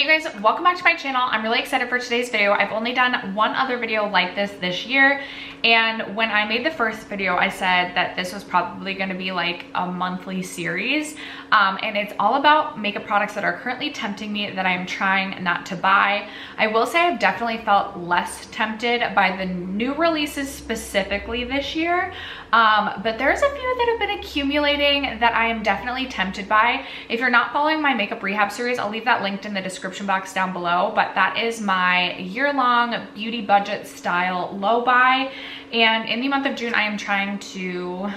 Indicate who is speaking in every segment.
Speaker 1: Hey guys, welcome back to my channel. I'm really excited for today's video. I've only done one other video like this year, and when I made the first video I said that this was probably going to be like a monthly series, and it's all about makeup products that are currently tempting me that I'm trying not to buy. I will say I've definitely felt less tempted by the new releases specifically this year, but there's a few that have been accumulating that I am definitely tempted by. If you're not following my makeup rehab series, I'll leave that linked in the description box down below, but that is my year-long beauty budget style low buy, and in the month of June I am trying to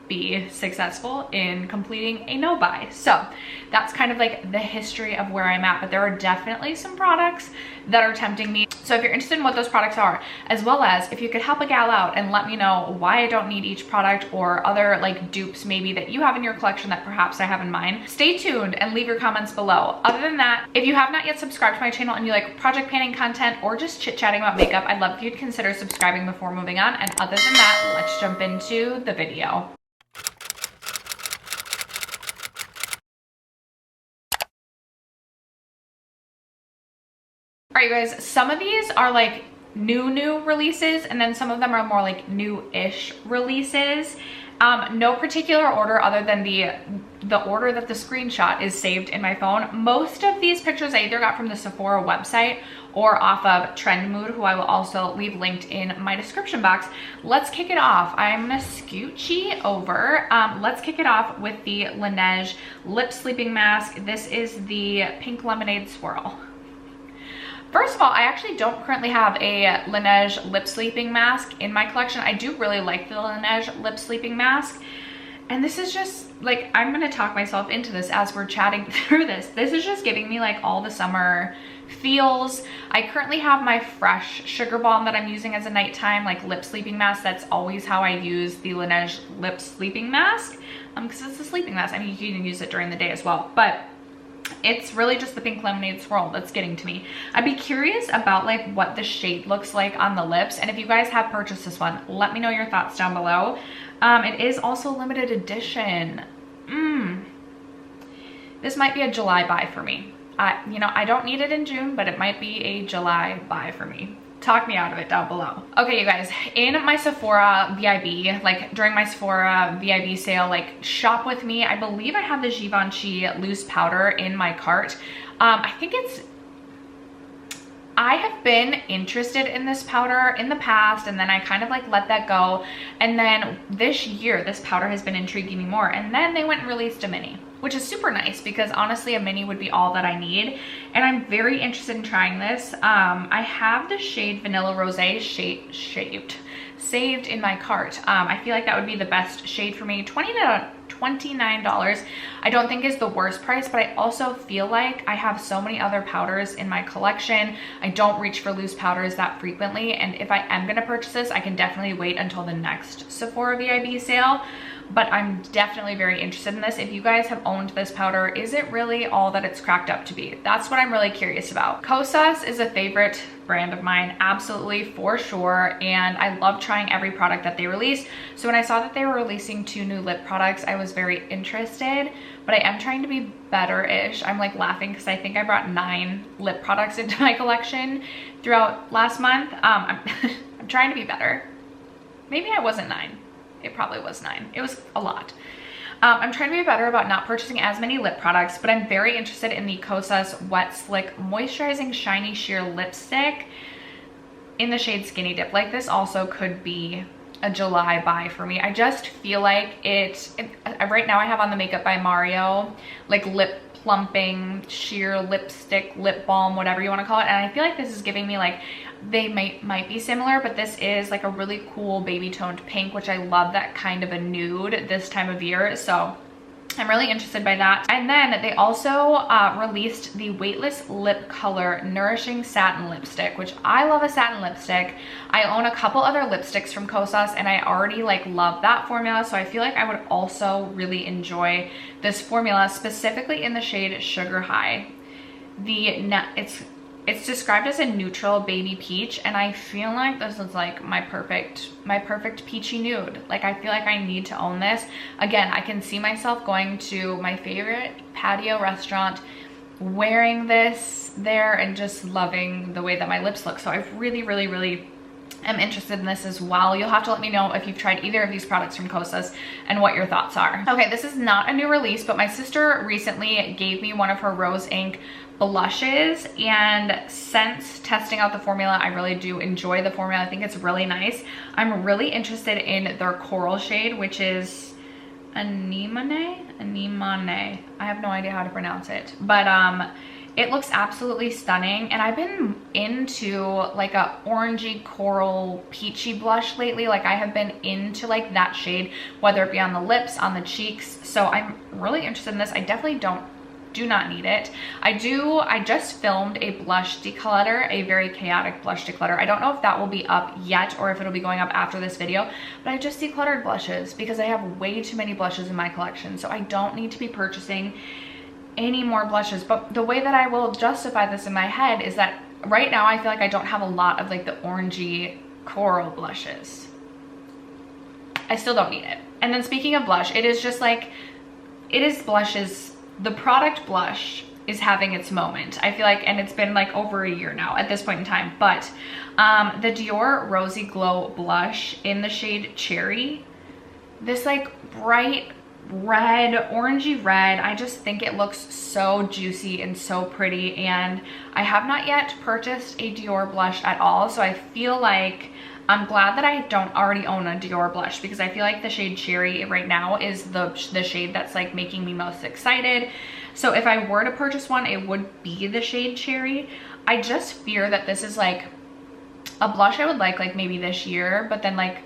Speaker 1: be successful in completing a no buy. So that's kind of like the history of where I'm at, but there are definitely some products that are tempting me. So if you're interested in what those products are, as well as if you could help a gal out and let me know why I don't need each product or other like dupes maybe that you have in your collection that perhaps I have in mind, stay tuned and leave your comments below. Other than that, if you have not yet subscribed to my channel and you like project planning content or just chit-chatting about makeup, I'd love if you'd consider subscribing before moving on. And other than that, let's jump into the video. All right, you guys, some of these are like new releases, and then some of them are more like new-ish releases. No particular order other than the order that the screenshot is saved in my phone. Most of these pictures I either got from the Sephora website or off of Trend Mood, who I will also leave linked in my description box. Let's kick it off. I'm gonna scoochie over. Let's kick it off with the Laneige Lip Sleeping Mask. This is the Pink Lemonade Swirl. First of all, I actually don't currently have a Laneige lip sleeping mask in my collection. I do really like the Laneige lip sleeping mask. And this is just like, I'm gonna talk myself into this as we're chatting through this. This is just giving me like all the summer feels. I currently have my Fresh Sugar Balm that I'm using as a nighttime like lip sleeping mask. That's always how I use the Laneige lip sleeping mask, because it's a sleeping mask. I mean, you can use it during the day as well, but it's really just the Pink Lemonade Swirl that's getting to me. I'd be curious about like what the shade looks like on the lips, and if you guys have purchased this one, let me know your thoughts down below. It is also limited edition. This might be a July buy for me. You know, I don't need it in June, but it might be a July buy for me. Talk me out of it down below. Okay, you guys, in my Sephora VIB, like during my Sephora VIB sale, like shop with me, I believe I have the Givenchy loose powder in my cart. I have been interested in this powder in the past, and then I kind of like let that go. And then this year, this powder has been intriguing me more. And then they went and released a mini, which is super nice because honestly, a mini would be all that I need. And I'm very interested in trying this. I have the shade Vanilla Rosé saved in my cart. I feel like that would be the best shade for me. $29 I don't think is the worst price, but I also feel like I have so many other powders in my collection. I don't reach for loose powders that frequently, and if I am gonna purchase this, I can definitely wait until the next Sephora VIB sale. But I'm definitely very interested in this. If you guys have owned this powder, is it really all that it's cracked up to be? That's what I'm really curious about. Kosas is a favorite brand of mine, absolutely, for sure, and I love trying every product that they release. So when I saw that they were releasing 2 new lip products, I was very interested, but I am trying to be better-ish. I'm like laughing because I think I brought 9 lip products into my collection throughout last month. I'm trying to be better. Maybe I wasn't 9. It probably was 9. It was a lot. I'm trying to be better about not purchasing as many lip products, but I'm very interested in the Kosas Wet Slick Moisturizing Shiny Sheer Lipstick in the shade Skinny Dip. Like, this also could be a July buy for me. I just feel like right now I have on the Makeup by Mario, like lip plumping sheer lipstick, lip balm, whatever you want to call it. And I feel like this is giving me like, they might be similar, but this is like a really cool baby toned pink, which I love that kind of a nude this time of year. So I'm really interested by that. And then they also released the Weightless Lip Color Nourishing Satin Lipstick, which I love a satin lipstick. I own a couple other lipsticks from Kosas, and I already like love that formula. So I feel like I would also really enjoy this formula, specifically in the shade Sugar High. It's described as a neutral baby peach, and I feel like this is like my perfect peachy nude. Like, I feel like I need to own this. Again, I can see myself going to my favorite patio restaurant wearing this there and just loving the way that my lips look. So I really am interested in this as well. You'll have to let me know if you've tried either of these products from Kosas and what your thoughts are. Okay, this is not a new release, but my sister recently gave me one of her Rose Inc blushes, and since testing out the formula, I really do enjoy the formula. I think it's really nice. I'm really interested in their coral shade, which is Anemone. I have no idea how to pronounce it, but it looks absolutely stunning, and I've been into like a orangey coral peachy blush lately. Like I have been into like that shade, whether it be on the lips, on the cheeks. So I'm really interested in this. I definitely do not need it. I just filmed a blush declutter, a very chaotic blush declutter. I don't know if that will be up yet or if it'll be going up after this video, but I just decluttered blushes because I have way too many blushes in my collection. So I don't need to be purchasing any more blushes. But the way that I will justify this in my head is that right now I feel like I don't have a lot of like the orangey coral blushes. I still don't need it. And then speaking of blush, it is just like, the product blush is having its moment, I feel like, and it's been like over a year now at this point in time. But the Dior Rosy Glow blush in the shade Cherry, this like bright red, orangey red, I just think it looks so juicy and so pretty, and I have not yet purchased a Dior blush at all, so I feel like I'm glad that I don't already own a Dior blush, because I feel like the shade Cherry right now is the shade that's like making me most excited. So if I were to purchase one, it would be the shade Cherry. I just fear that this is like a blush I would like maybe this year, but then like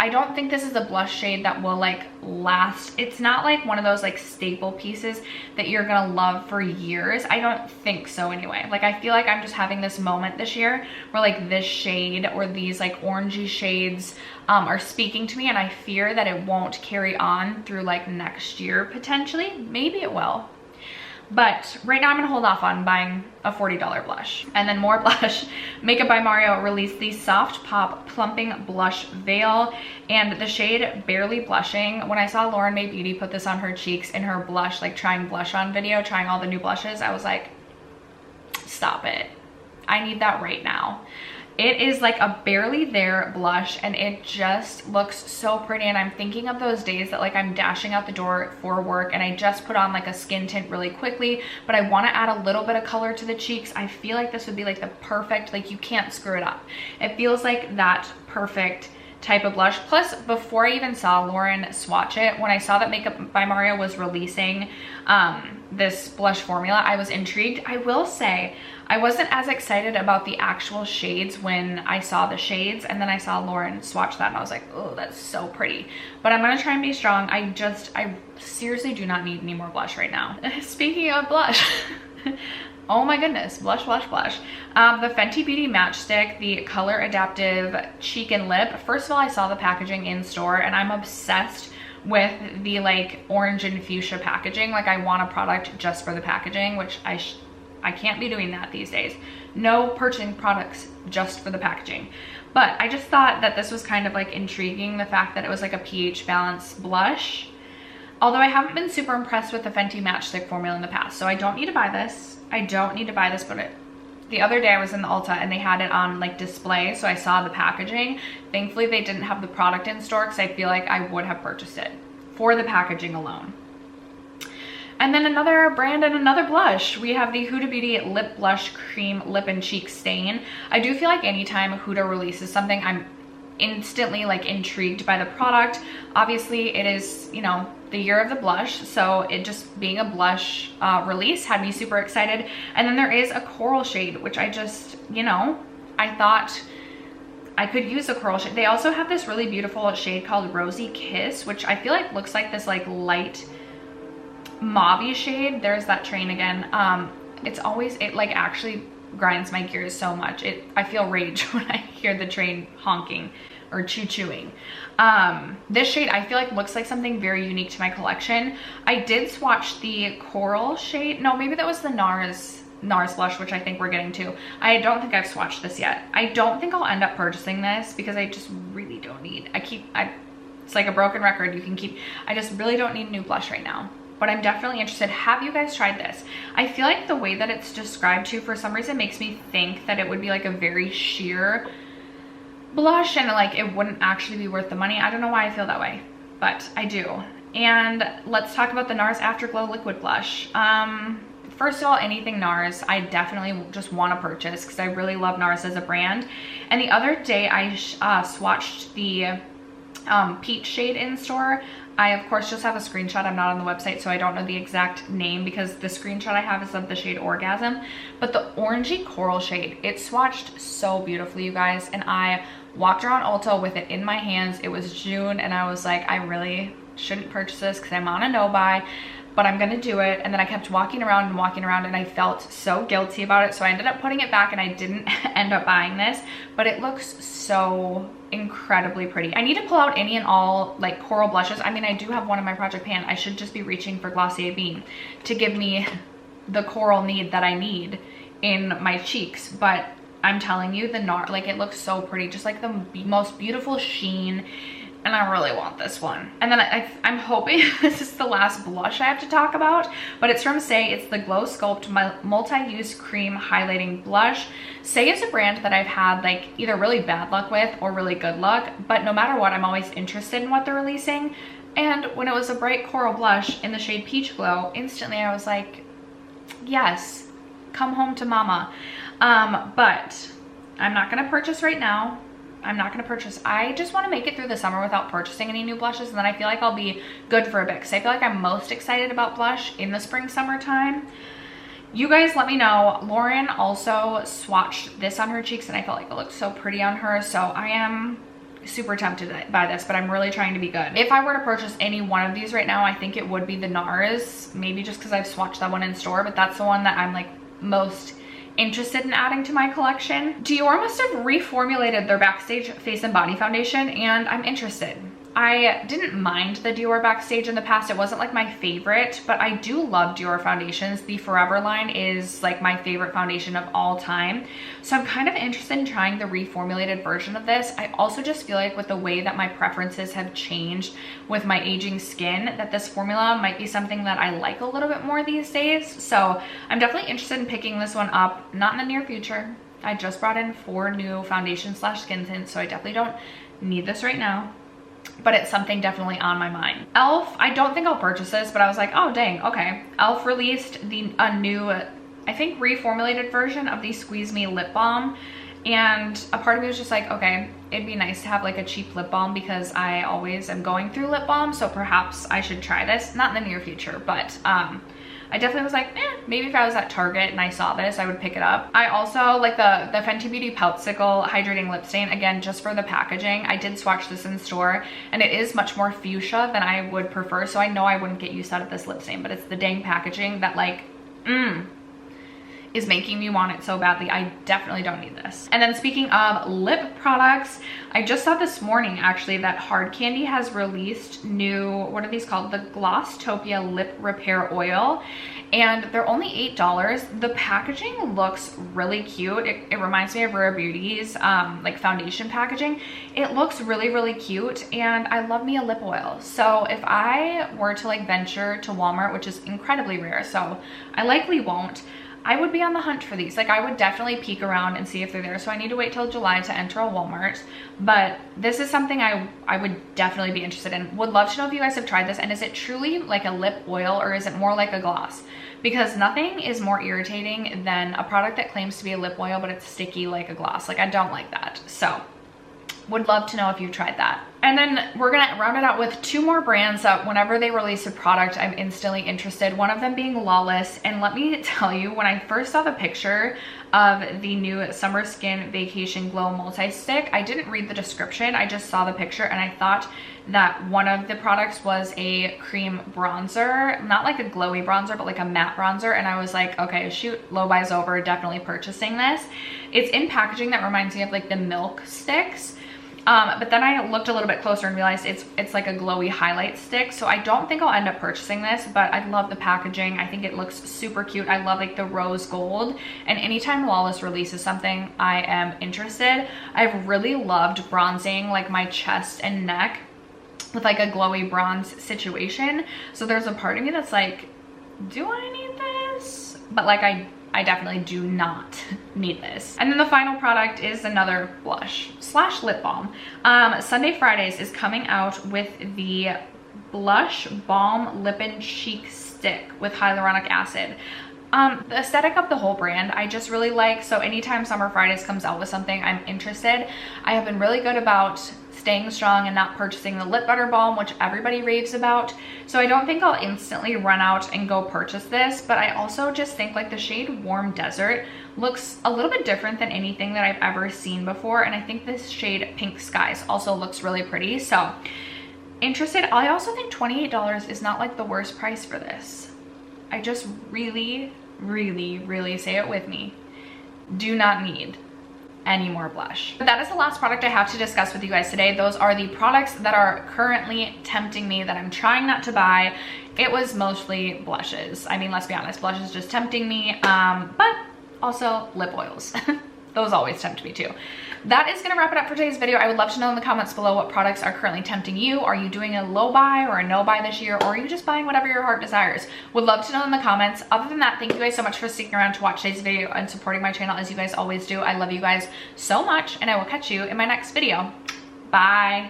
Speaker 1: I don't think this is a blush shade that will like last. It's not like one of those like staple pieces that you're gonna love for years. I don't think so anyway. Like I feel like I'm just having this moment this year where like this shade or these like orangey shades are speaking to me, and I fear that it won't carry on through like next year potentially. Maybe it will. But right now I'm gonna hold off on buying a $40 blush. And then more blush. Makeup by Mario released the Soft Pop Plumping Blush Veil, and the shade Barely Blushing. When I saw Lauren Mae Beauty put this on her cheeks in her blush, like trying blush on video, trying all the new blushes, I was like, stop it. I need that right now. It is like a barely there blush, and it just looks so pretty. And I'm thinking of those days that like I'm dashing out the door for work and I just put on like a skin tint really quickly, but I want to add a little bit of color to the cheeks. I feel like this would be like the perfect, like you can't screw it up. It feels like that perfect type of blush. Plus, before I even saw Lauren swatch it, when I saw that Makeup by Mario was releasing this blush formula, I was intrigued. I will say I wasn't as excited about the actual shades when I saw the shades, and then I saw Lauren swatch that and I was like, oh, that's so pretty. But I'm gonna try and be strong. I seriously do not need any more blush right now. Speaking of blush, oh my goodness, blush, blush, blush. The Fenty Beauty Matchstick, the Color Adaptive Cheek and Lip. First of all, I saw the packaging in store and I'm obsessed with the like orange and fuchsia packaging. Like I want a product just for the packaging, which I can't be doing that these days. No purchasing products just for the packaging. But I just thought that this was kind of like intriguing, the fact that it was like a pH balance blush. Although I haven't been super impressed with the Fenty Matchstick formula in the past, so I don't need to buy this. I don't need to buy this, but the other day I was in the Ulta and they had it on like display, so I saw the packaging. Thankfully they didn't have the product in store because I feel like I would have purchased it for the packaging alone. And then another brand and another blush. We have the Huda Beauty Lip Blush Cream Lip and Cheek Stain. I do feel like anytime Huda releases something, I'm instantly like intrigued by the product. Obviously it is, you know, the year of the blush, so it just being a blush release had me super excited. And then there is a coral shade, which I just, you know, I thought I could use a coral shade. They also have this really beautiful shade called Rosy Kiss, which I feel like looks like this like light mauve shade. There's that train again. It like actually grinds my gears so much. I feel rage when I hear the train honking or choo-chooing. This shade I feel like looks like something very unique to my collection. I did swatch the coral shade. No, maybe that was the NARS blush, which I think we're getting to. I don't think I've swatched this yet. I don't think I'll end up purchasing this because I just really don't need, it's like a broken record. I just really don't need a new blush right now. but I'm definitely interested. Have you guys tried this? I feel like the way that it's described to, for some reason, makes me think that it would be like a very sheer blush and like it wouldn't actually be worth the money. I don't know why I feel that way, but I do. And let's talk about the NARS Afterglow Liquid Blush. First of all, anything NARS, I definitely just want to purchase because I really love NARS as a brand. And the other day I swatched the peach shade in store. I of course just have a screenshot. I'm not on the website, so I don't know the exact name because the screenshot I have is of the shade Orgasm. But the orangey coral shade, it swatched so beautifully, you guys. And I walked around Ulta with it in my hands. It was June and I was like, I really shouldn't purchase this because I'm on a no buy, but I'm gonna do it. And then I kept walking around and I felt so guilty about it. So I ended up putting it back and I didn't end up buying this, but it looks so incredibly pretty. I need to pull out any and all like coral blushes. I mean, I do have one in my project pan. I should just be reaching for Glossier Beam to give me the coral need that I need in my cheeks. But I'm telling you, the NARS, like it looks so pretty, just like the most beautiful sheen. And I really want this one. And then I'm hoping this is the last blush I have to talk about, but it's from Saie. It's the Glow Sculpt Multi-Use Cream Highlighting Blush. Saie is a brand that I've had like either really bad luck with or really good luck, but no matter what, I'm always interested in what they're releasing. And when it was a bright coral blush in the shade Peach Glow, instantly I was like, yes, come home to mama. But I'm not gonna purchase right now. I'm not gonna purchase. I just wanna make it through the summer without purchasing any new blushes, and then I feel like I'll be good for a bit because I feel like I'm most excited about blush in the spring, summertime. You guys let me know. Lauren also swatched this on her cheeks and I felt like it looked so pretty on her. So I am super tempted by this, but I'm really trying to be good. If I were to purchase any one of these right now, I think it would be the NARS, maybe just because I've swatched that one in store, but that's the one that I'm like most interested in adding to my collection. Dior must have reformulated their Backstage Face and Body Foundation, and I'm interested. I didn't mind the Dior Backstage in the past. It wasn't like my favorite, but I do love Dior foundations. The Forever line is like my favorite foundation of all time. So I'm kind of interested in trying the reformulated version of this. I also just feel like with the way that my preferences have changed with my aging skin, that this formula might be something that I like a little bit more these days. So I'm definitely interested in picking this one up, not in the near future. I just brought in 4 new foundation slash skin tints, so I definitely don't need this right now, but it's something definitely on my mind. e.l.f., I don't think I'll purchase this, but I was like, oh dang, okay. e.l.f. released a new, I think reformulated version of the Squeeze Me lip balm, and a part of me was just like, okay, it'd be nice to have like a cheap lip balm because I always am going through lip balm, so perhaps I should try this. Not in the near future, but I definitely was like, maybe if I was at Target and I saw this, I would pick it up. I also like the Fenty Beauty Poutsicle Hydrating Lip Stain, again, just for the packaging. I did swatch this in store and it is much more fuchsia than I would prefer, so I know I wouldn't get use out of this lip stain, but it's the dang packaging that like, is making me want it so badly. I definitely don't need this. And then speaking of lip products, I just saw this morning actually that Hard Candy has released new, what are these called? The Glosstopia Lip Repair Oil, and they're only $8. The packaging looks really cute. It reminds me of Rare Beauty's like foundation packaging. It looks really, really cute, and I love me a lip oil. So if I were to like venture to Walmart, which is incredibly rare, so I likely won't, I would be on the hunt for these. Like I would definitely peek around and see if they're there. So I need to wait till July to enter a Walmart. But this is something I would definitely be interested in. Would love to know if you guys have tried this, and is it truly like a lip oil or is it more like a gloss? Because nothing is more irritating than a product that claims to be a lip oil but it's sticky like a gloss. Like I don't like that. So would love to know if you've tried that. And then we're gonna round it out with 2 more brands that whenever they release a product, I'm instantly interested. One of them being Lawless. And let me tell you, when I first saw the picture of the new Summer Skin Vacation Glow Multi-Stick, I didn't read the description. I just saw the picture and I thought that one of the products was a cream bronzer, not like a glowy bronzer, but like a matte bronzer. And I was like, okay, shoot, low buy's over, definitely purchasing this. It's in packaging that reminds me of like the Milk sticks. But then I looked a little bit closer and realized it's like a glowy highlight stick. So I don't think I'll end up purchasing this, but I love the packaging. I think it looks super cute. I love like the rose gold, and anytime Lawless releases something, I am interested. I've really loved bronzing like my chest and neck with like a glowy bronze situation. So there's a part of me that's like, do I need this? But like I definitely do not need this. And then the final product is another blush slash lip balm. Sunday Fridays is coming out with the Blush Balm Lip and Cheek Stick with hyaluronic acid. The aesthetic of the whole brand I just really like, so anytime Summer Fridays comes out with something, I'm interested. I have been really good about staying strong and not purchasing the lip butter balm, which everybody raves about, so I don't think I'll instantly run out and go purchase this. But I also just think like the shade Warm Desert looks a little bit different than anything that I've ever seen before, and I think this shade Pink Skies also looks really pretty, so interested. I also think $28 is not like the worst price for this. I just really say it with me, do not need any more blush. But that is the last product I have to discuss with you guys today. Those are the products that are currently tempting me that I'm trying not to buy. It was mostly blushes. I mean, let's be honest, blush is just tempting me, but also lip oils. Those always tempt me too. That is gonna wrap it up for today's video. I would love to know in the comments below what products are currently tempting you. Are you doing a low buy or a no buy this year? Or are you just buying whatever your heart desires? Would love to know in the comments. Other than that, thank you guys so much for sticking around to watch today's video and supporting my channel as you guys always do. I love you guys so much, and I will catch you in my next video. Bye.